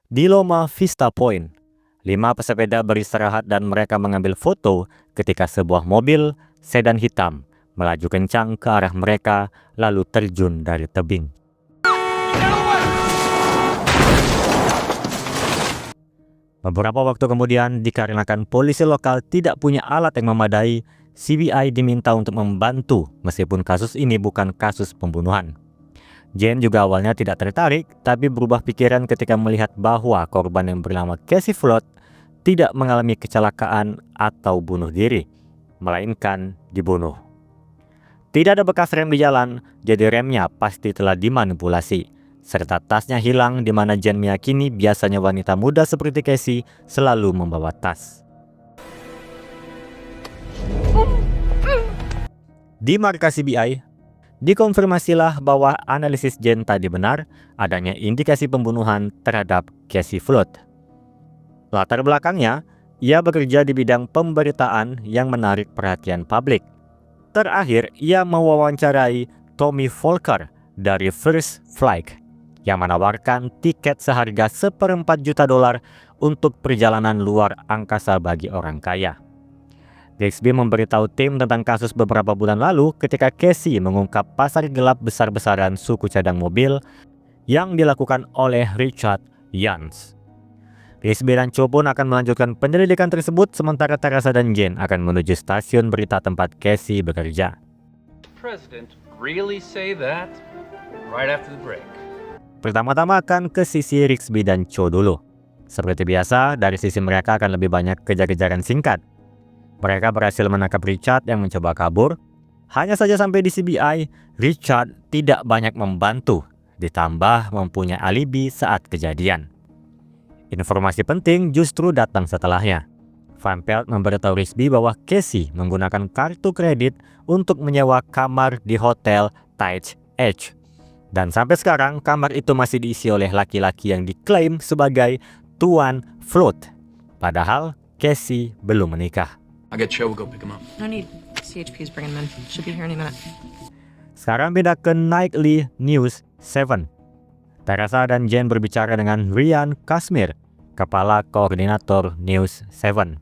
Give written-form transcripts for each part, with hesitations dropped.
Di Loma Vista Point, 5 pesepeda beristirahat dan mereka mengambil foto ketika sebuah mobil sedan hitam melaju kencang ke arah mereka lalu terjun dari tebing. Beberapa waktu kemudian, dikarenakan polisi lokal tidak punya alat yang memadai, CBI diminta untuk membantu meskipun kasus ini bukan kasus pembunuhan. Jane juga awalnya tidak tertarik, tapi berubah pikiran ketika melihat bahwa korban yang bernama Casey Flood tidak mengalami kecelakaan atau bunuh diri, melainkan dibunuh. Tidak ada bekas rem di jalan, jadi remnya pasti telah dimanipulasi. Serta tasnya hilang, di mana Jane meyakini biasanya wanita muda seperti Casey selalu membawa tas. Di markas CBI, dikonfirmasilah bahwa analisis Jane tadi benar, adanya indikasi pembunuhan terhadap Casey Flood. Latar belakangnya, ia bekerja di bidang pemberitaan yang menarik perhatian publik. Terakhir, ia mewawancarai Tommy Volker dari First Flight yang menawarkan tiket seharga $1,4 juta untuk perjalanan luar angkasa bagi orang kaya. Rigsby memberitahu tim tentang kasus beberapa bulan lalu ketika Casey mengungkap pasar gelap besar-besaran suku cadang mobil yang dilakukan oleh Richard Jans. Rigsby dan Cho pun akan melanjutkan penyelidikan tersebut, sementara Teresa dan Jane akan menuju stasiun berita tempat Casey bekerja. President really say that? Right after the break. Pertama-tama akan ke sisi Rigsby dan Cho dulu. Seperti biasa, dari sisi mereka akan lebih banyak kejar-kejaran singkat. Mereka berhasil menangkap Richard yang mencoba kabur. Hanya saja sampai di CBI, Richard tidak banyak membantu, ditambah mempunyai alibi saat kejadian. Informasi penting justru datang setelahnya. Van Pelt memberitahu Rigsby bahwa Casey menggunakan kartu kredit untuk menyewa kamar di hotel Tides Edge. Dan sampai sekarang, kamar itu masih diisi oleh laki-laki yang diklaim sebagai Tuan Flood. Padahal, Casey belum menikah. I'll get Cho, we'll go pick him up. No need. CHP's bringing him in. Should be here any minute. Sekarang pindah ke Nightly News 7. Teresa dan Jane berbicara dengan Ryan Kashmir, kepala koordinator News 7.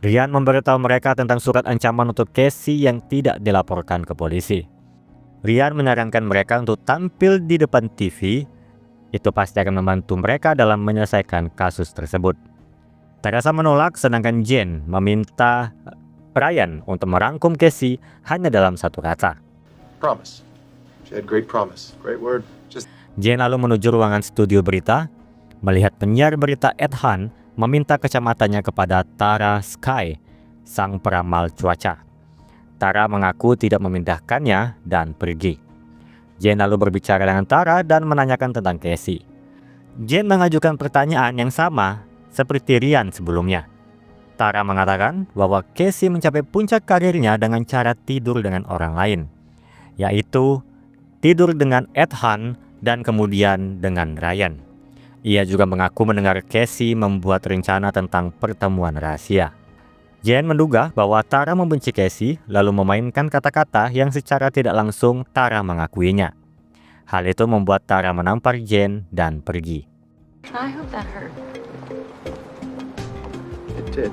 Ryan memberitahu mereka tentang surat ancaman untuk Casey yang tidak dilaporkan ke polisi. Ryan menyarankan mereka untuk tampil di depan TV. Itu pasti akan membantu mereka dalam menyelesaikan kasus tersebut. Teresa menolak, sedangkan Jane meminta Ryan untuk merangkum Casey hanya dalam satu kata. Promise. She had great promise. Great word. Just Jane lalu menuju ruangan studio berita. Melihat penyiar berita Ed Hunt meminta kacamatanya kepada Tara Sky, sang peramal cuaca. Tara mengaku tidak memindahkannya dan pergi. Jane lalu berbicara dengan Tara dan menanyakan tentang Casey. Jane mengajukan pertanyaan yang sama seperti Ryan sebelumnya. Tara mengatakan bahwa Casey mencapai puncak karirnya dengan cara tidur dengan orang lain, yaitu tidur dengan Ed Hunt dan kemudian dengan Ryan. Ia juga mengaku mendengar Casey membuat rencana tentang pertemuan rahasia. Jane menduga bahwa Tara membenci Casey, lalu memainkan kata-kata yang secara tidak langsung Tara mengakuinya. Hal itu membuat Tara menampar Jane dan pergi. I hope that hurt. it did.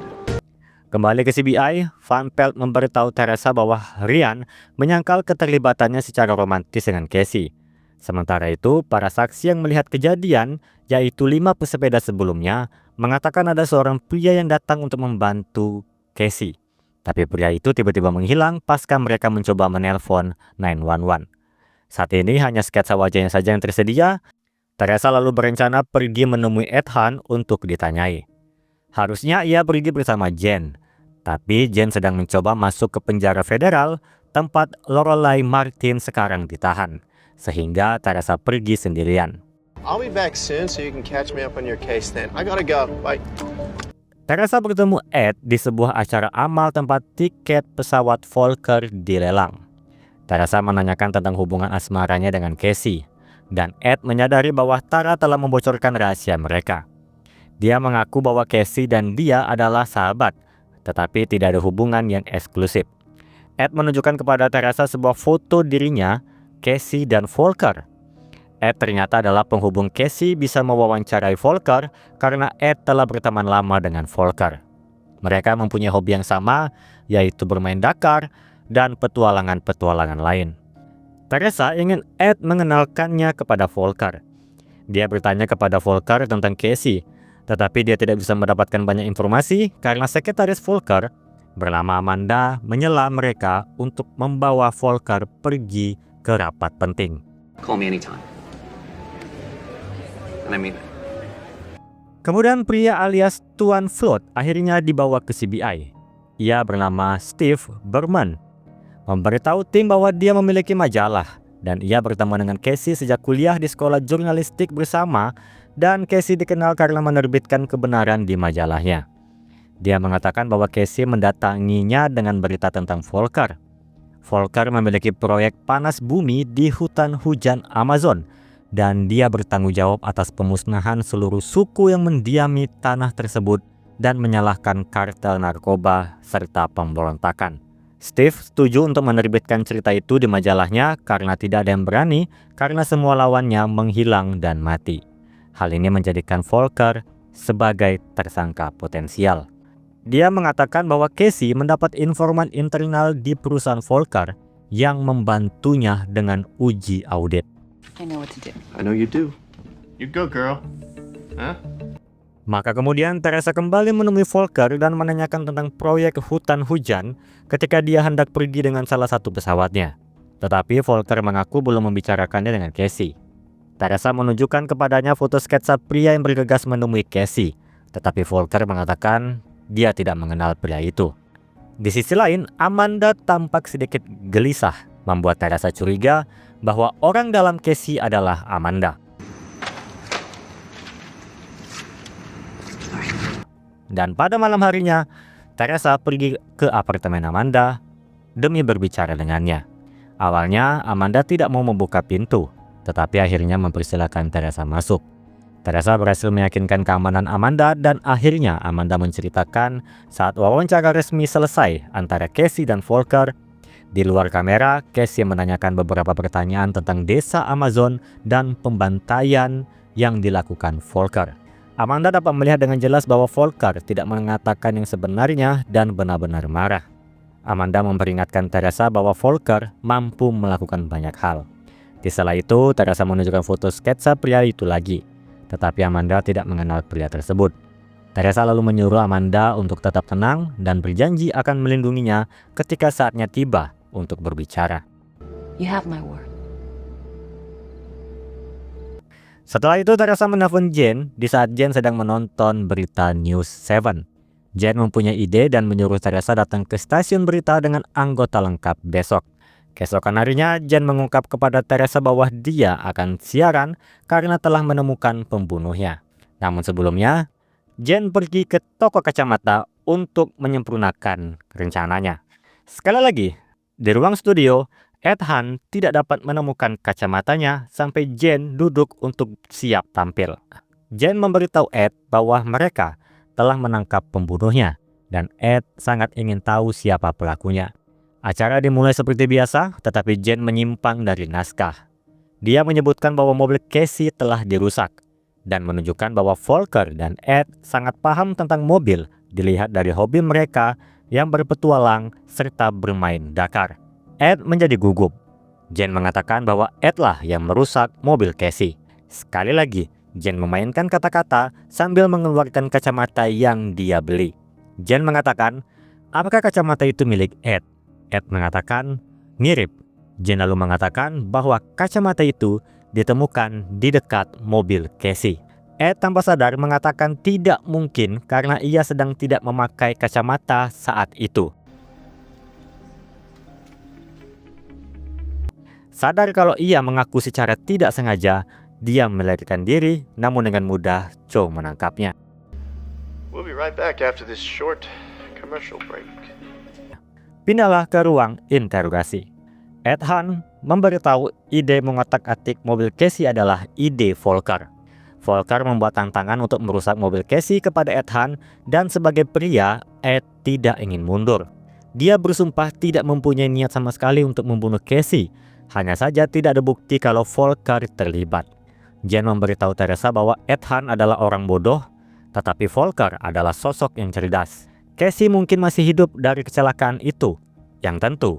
Kembali ke CBI, Van Pelt memberitahu Teresa bahwa Ryan menyangkal keterlibatannya secara romantis dengan Casey. Sementara itu, para saksi yang melihat kejadian, yaitu 5 pesepeda sebelumnya, mengatakan ada seorang pria yang datang untuk membantu Casey. Tapi pria itu tiba-tiba menghilang pasca mereka mencoba menelpon 911. Saat ini hanya sketsa wajahnya saja yang tersedia. Teresa lalu berencana pergi menemui Ed Hunt untuk ditanyai. Harusnya ia pergi bersama Jane, tapi Jane sedang mencoba masuk ke penjara federal tempat Lorelei Martin sekarang ditahan, sehingga Teresa pergi sendirian. I'll be back soon so you can catch me up on your case then. I gotta go. Bye. Teresa bertemu Ed di sebuah acara amal tempat tiket pesawat Volker dilelang. Teresa menanyakan tentang hubungan asmaranya dengan Casey, dan Ed menyadari bahwa Tara telah membocorkan rahasia mereka. Dia mengaku bahwa Casey dan dia adalah sahabat, tetapi tidak ada hubungan yang eksklusif. Ed menunjukkan kepada Teresa sebuah foto dirinya, Casey dan Volker. Ed ternyata adalah penghubung Casey bisa mewawancarai Volker karena Ed telah berteman lama dengan Volker. Mereka mempunyai hobi yang sama, yaitu bermain dakar dan petualangan-petualangan lain. Teresa ingin Ed mengenalkannya kepada Volker. Dia bertanya kepada Volker tentang Casey, tetapi dia tidak bisa mendapatkan banyak informasi karena sekretaris Volker bernama Amanda menyela mereka untuk membawa Volker pergi ke rapat penting. Call me anytime. And I mean it. Kemudian pria alias Tuan Flood akhirnya dibawa ke CBI. Ia bernama Steve Berman, memberitahu tim bahwa dia memiliki majalah dan ia bertemu dengan Casey sejak kuliah di sekolah jurnalistik bersama, dan Casey dikenal karena menerbitkan kebenaran di majalahnya. Dia mengatakan bahwa Casey mendatanginya dengan berita tentang Volker. Volker memiliki proyek panas bumi di hutan hujan Amazon, dan dia bertanggung jawab atas pemusnahan seluruh suku yang mendiami tanah tersebut dan menyalahkan kartel narkoba serta pemberontakan. Steve setuju untuk menerbitkan cerita itu di majalahnya karena tidak ada yang berani karena semua lawannya menghilang dan mati. Hal ini menjadikan Volker sebagai tersangka potensial. Dia mengatakan bahwa Casey mendapat informan internal di perusahaan Volker yang membantunya dengan uji audit. I know what to do. I know you do. You go, girl. Huh? Maka kemudian Teresa kembali menemui Volker dan menanyakan tentang proyek hutan hujan ketika dia hendak pergi dengan salah satu pesawatnya. Tetapi Volker mengaku belum membicarakannya dengan Casey. Teresa menunjukkan kepadanya foto sketsa pria yang bergegas menemui Casey, tetapi Volker mengatakan dia tidak mengenal pria itu. Di sisi lain, Amanda tampak sedikit gelisah, membuat Teresa curiga bahwa orang dalam Casey adalah Amanda. Dan pada malam harinya, Teresa pergi ke apartemen Amanda demi berbicara dengannya. Awalnya, Amanda tidak mau membuka pintu, tetapi akhirnya mempersilahkan Teresa masuk. Teresa berhasil meyakinkan keamanan Amanda dan akhirnya Amanda menceritakan saat wawancara resmi selesai antara Casey dan Volker. Di luar kamera, Casey menanyakan beberapa pertanyaan tentang desa Amazon dan pembantaian yang dilakukan Volker. Amanda dapat melihat dengan jelas bahwa Volker tidak mengatakan yang sebenarnya dan benar-benar marah. Amanda memperingatkan Teresa bahwa Volker mampu melakukan banyak hal. Di sela itu, Teresa menunjukkan foto sketsa pria itu lagi, tetapi Amanda tidak mengenal pria tersebut. Teresa lalu menyuruh Amanda untuk tetap tenang dan berjanji akan melindunginya ketika saatnya tiba untuk berbicara. You have my word. Setelah itu Teresa menelpon Jane di saat Jane sedang menonton berita News 7. Jane mempunyai ide dan menyuruh Teresa datang ke stasiun berita dengan anggota lengkap besok. Keesokan harinya, Jane mengungkap kepada Teresa bahwa dia akan siaran karena telah menemukan pembunuhnya. Namun sebelumnya, Jane pergi ke toko kacamata untuk menyempurnakan rencananya. Sekali lagi, di ruang studio, Ed Hunt tidak dapat menemukan kacamatanya sampai Jane duduk untuk siap tampil. Jane memberitahu Ed bahwa mereka telah menangkap pembunuhnya dan Ed sangat ingin tahu siapa pelakunya. Acara dimulai seperti biasa, tetapi Jane menyimpang dari naskah. Dia menyebutkan bahwa mobil Casey telah dirusak dan menunjukkan bahwa Volker dan Ed sangat paham tentang mobil dilihat dari hobi mereka yang berpetualang serta bermain dakar. Ed menjadi gugup. Jane mengatakan bahwa Ed lah yang merusak mobil Casey. Sekali lagi, Jane memainkan kata-kata sambil mengeluarkan kacamata yang dia beli. Jane mengatakan, apakah kacamata itu milik Ed? Ed mengatakan, mirip. Jane lalu mengatakan bahwa kacamata itu ditemukan di dekat mobil Casey. Ed tanpa sadar mengatakan tidak mungkin karena ia sedang tidak memakai kacamata saat itu. Sadar kalau ia mengaku secara tidak sengaja, dia melarikan diri, namun dengan mudah Joe menangkapnya. We'll be right back after this short commercial break. Pindahlah ke ruang interogasi. Ed Hunt memberitahu ide mengotak-atik mobil Casey adalah ide Volker. Volker membuat tantangan untuk merusak mobil Casey kepada Ed Hunt dan sebagai pria, Ed tidak ingin mundur. Dia bersumpah tidak mempunyai niat sama sekali untuk membunuh Casey. Hanya saja tidak ada bukti kalau Volker terlibat. Jane memberitahu Teresa bahwa Ethan adalah orang bodoh, tetapi Volker adalah sosok yang cerdas. Casey mungkin masih hidup dari kecelakaan itu. Yang tentu,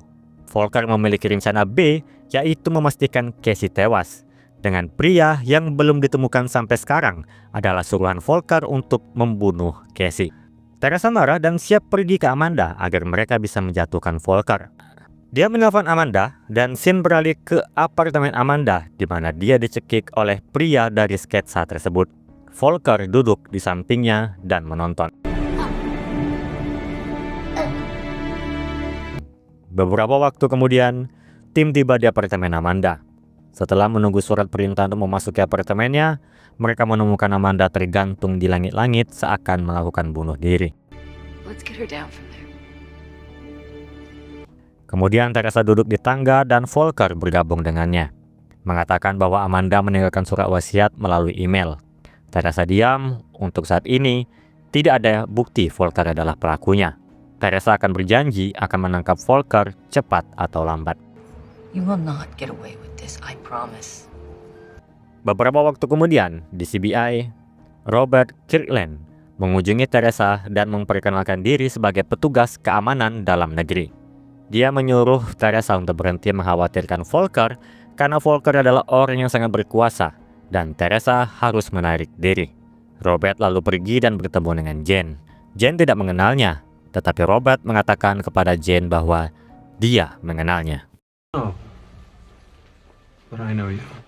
Volker memiliki rencana B, yaitu memastikan Casey tewas. Dengan pria yang belum ditemukan sampai sekarang adalah suruhan Volker untuk membunuh Casey. Teresa marah dan siap pergi ke Amanda agar mereka bisa menjatuhkan Volker. Dia menelpon Amanda dan scene beralih ke apartemen Amanda di mana dia dicekik oleh pria dari sketsa tersebut. Volker duduk di sampingnya dan menonton. Beberapa waktu kemudian, tim tiba di apartemen Amanda. Setelah menunggu surat perintah untuk memasuki apartemennya, mereka menemukan Amanda tergantung di langit-langit seakan melakukan bunuh diri. Let's get her down from there. Kemudian Teresa duduk di tangga dan Volker bergabung dengannya, mengatakan bahwa Amanda meninggalkan surat wasiat melalui email. Teresa diam. Untuk saat ini, tidak ada bukti Volker adalah pelakunya. Teresa akan berjanji akan menangkap Volker cepat atau lambat. You will not get away with this, I promise. Beberapa waktu kemudian, di CBI, Robert Kirkland mengunjungi Teresa dan memperkenalkan diri sebagai petugas keamanan dalam negeri. Dia menyuruh Teresa untuk berhenti mengkhawatirkan Volker karena Volker adalah orang yang sangat berkuasa dan Teresa harus menarik diri. Robert lalu pergi dan bertemu dengan Jane. Jane tidak mengenalnya, tetapi Robert mengatakan kepada Jane bahwa dia mengenalnya. Oh, but I know you.